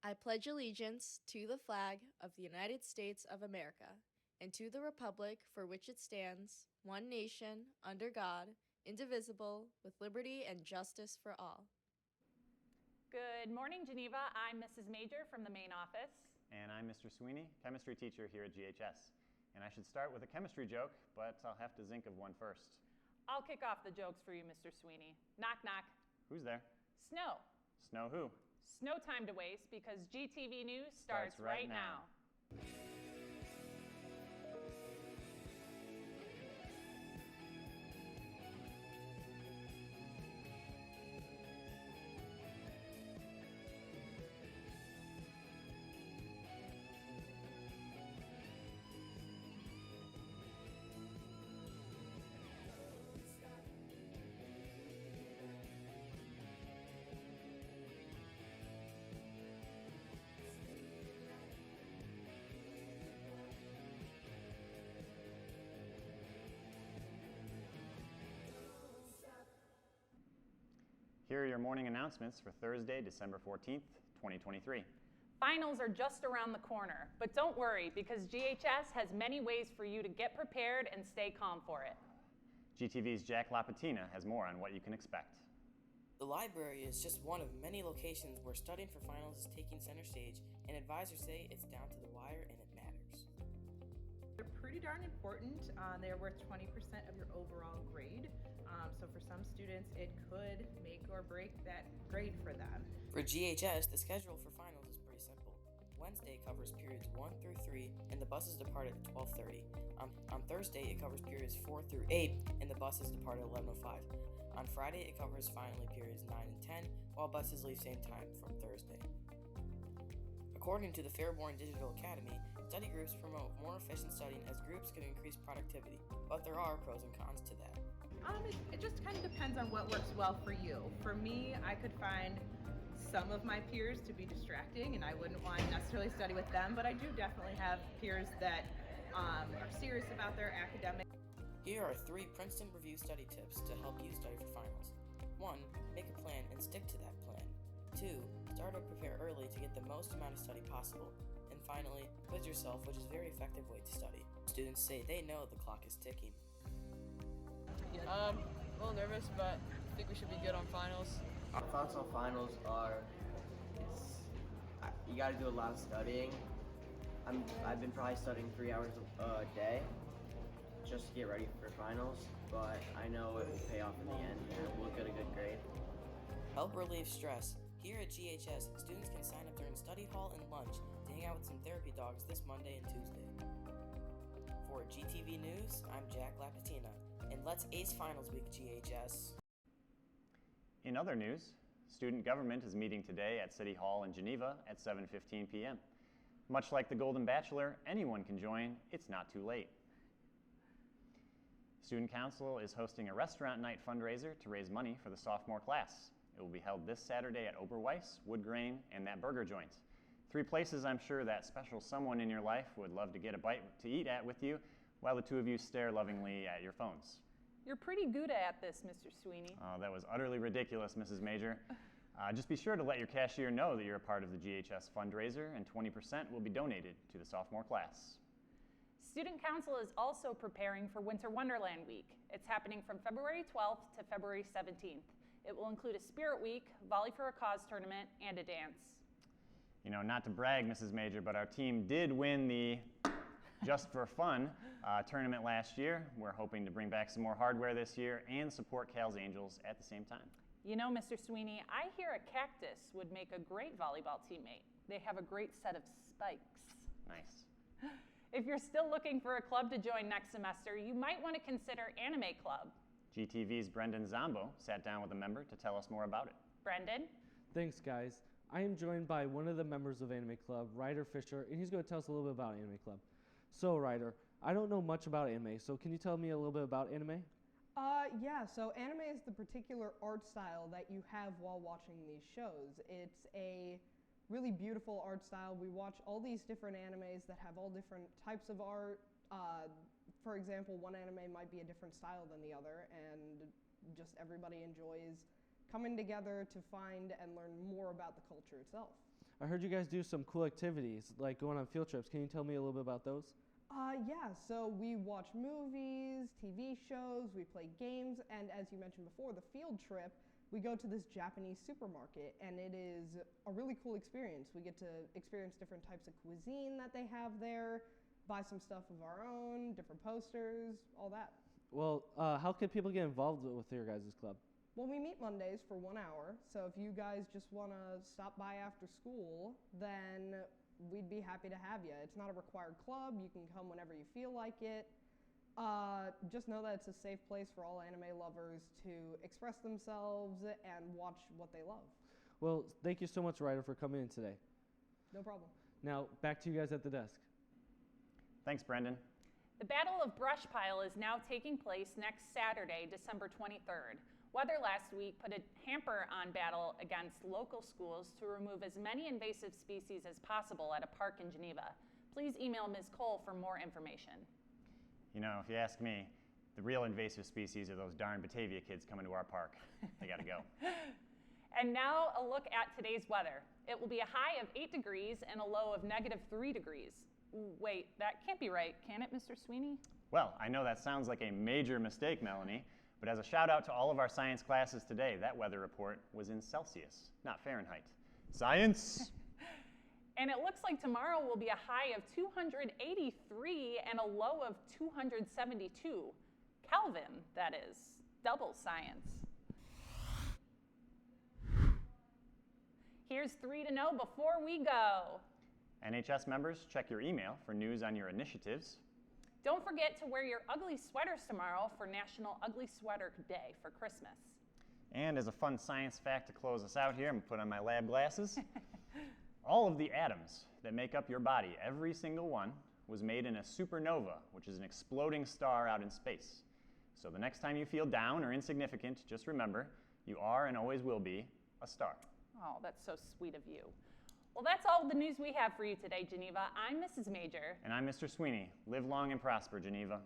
I pledge allegiance to the flag of the United States of America and to the republic for which it stands, one nation, under God, indivisible, with liberty and justice for all. Good morning, Geneva. I'm Mrs. Major from the main office. And I'm Mr. Sweeney, chemistry teacher here at GHS. And I should start with a chemistry joke, but I'll have to think of one first. I'll kick off the jokes for you, Mr. Sweeney. Knock, knock. Who's there? Snow. Snow who? No time to waste because GTV News starts right now. Here are your morning announcements for Thursday, December 14th, 2023. Finals are just around the corner, but don't worry because GHS has many ways for you to get prepared and stay calm for it. GTV's Jack LaPatina has more on what you can expect. The library is just one of many locations where studying for finals is taking center stage, and advisors say it's down to the wire and it matters. They're pretty darn important. They're worth 20% of your overall grade. So for some students, it could make or break that grade for them. For GHS, the schedule for finals is pretty simple. Wednesday covers periods 1 through 3, and the buses depart at 12:30. On Thursday, it covers periods 4 through 8, and the buses depart at 11:05. On Friday, it covers finally periods 9 and 10, while buses leave same time from Thursday. According to the Fairborn Digital Academy, study groups promote more efficient studying as groups can increase productivity, but there are pros and cons to that. It just kind of depends on what works well for you. For me, I could find some of my peers to be distracting, and I wouldn't want to necessarily study with them, but I do definitely have peers that are serious about their academic. Here are 3 Princeton Review study tips to help you study for finals. 1. Make a plan and stick to that plan. 2. Start or prepare early to get the most amount of study possible. And finally, quiz yourself, which is a very effective way to study. Students say they know the clock is ticking. A little nervous, but I think we should be good on finals. Our thoughts on finals are, you got to do a lot of studying. I've been probably studying 3 hours a day just to get ready for finals, but I know it will pay off in the end and we'll get a good grade. Help relieve stress. Here at GHS, students can sign up during study hall and lunch to hang out with some therapy dogs this Monday and Tuesday. For GTV News, I'm Jack LaPatina, and let's ace finals week, GHS. In other news, student government is meeting today at City Hall in Geneva at 7:15 p.m. Much like the Golden Bachelor, anyone can join. It's not too late. Student Council is hosting a restaurant night fundraiser to raise money for the sophomore class. It will be held this Saturday at Oberweis, Wood Grain, and that burger joint. 3 places I'm sure that special someone in your life would love to get a bite to eat at with you while the two of you stare lovingly at your phones. You're pretty good at this, Mr. Sweeney. Oh, that was utterly ridiculous, Mrs. Major. Just be sure to let your cashier know that you're a part of the GHS fundraiser, and 20% will be donated to the sophomore class. Student Council is also preparing for Winter Wonderland Week. It's happening from February 12th to February 17th. It will include a Spirit Week, Volley for a Cause tournament, and a dance. You know, not to brag, Mrs. Major, but our team did win the Just for Fun tournament last year. We're hoping to bring back some more hardware this year and support Cal's Angels at the same time. You know, Mr. Sweeney, I hear a cactus would make a great volleyball teammate. They have a great set of spikes. Nice. If you're still looking for a club to join next semester, you might want to consider Anime Club. GTV's Brendan Zombo sat down with a member to tell us more about it. Brendan? Thanks, guys. I am joined by one of the members of Anime Club, Ryder Fisher, and he's going to tell us a little bit about Anime Club. So, Ryder, I don't know much about anime, so can you tell me a little bit about anime? Yeah, so anime is the particular art style that you have while watching these shows. It's a really beautiful art style. We watch all these different animes that have all different types of art. For example, one anime might be a different style than the other, and just everybody enjoys coming together to find and learn more about the culture itself. I heard you guys do some cool activities, like going on field trips. Can you tell me a little bit about those? Yeah, so we watch movies, TV shows, we play games, and as you mentioned before, the field trip, we go to this Japanese supermarket, and it is a really cool experience. We get to experience different types of cuisine that they have there, buy some stuff of our own, different posters, all that. Well, how can people get involved with your guys' club? Well, we meet Mondays for 1 hour, so if you guys just want to stop by after school, then we'd be happy to have you. It's not a required club. You can come whenever you feel like it. Just know that it's a safe place for all anime lovers to express themselves and watch what they love. Well, thank you so much, Ryder, for coming in today. No problem. Now, back to you guys at the desk. Thanks, Brendan. The Battle of Brush Pile is now taking place next Saturday, December 23rd. Weather last week put a hamper on battle against local schools to remove as many invasive species as possible at a park in Geneva. Please email Ms. Cole for more information. You know, if you ask me, the real invasive species are those darn Batavia kids coming to our park. They gotta go. And now a look at today's weather. It will be a high of 8 degrees and a low of -3 degrees. Wait, that can't be right, can it, Mr. Sweeney? Well, I know that sounds like a major mistake, Melanie, but as a shout out to all of our science classes today, that weather report was in Celsius, not Fahrenheit. Science! And it looks like tomorrow will be a high of 283 and a low of 272. Kelvin, that is. Double science. Here's 3 to know before we go. NHS members, check your email for news on your initiatives. Don't forget to wear your ugly sweaters tomorrow for National Ugly Sweater Day for Christmas. And as a fun science fact to close us out here, I'm gonna put on my lab glasses. All of the atoms that make up your body, every single one, was made in a supernova, which is an exploding star out in space. So the next time you feel down or insignificant, just remember, you are and always will be a star. Oh, that's so sweet of you. Well, that's all the news we have for you today, Geneva. I'm Mrs. Major. And I'm Mr. Sweeney. Live long and prosper, Geneva.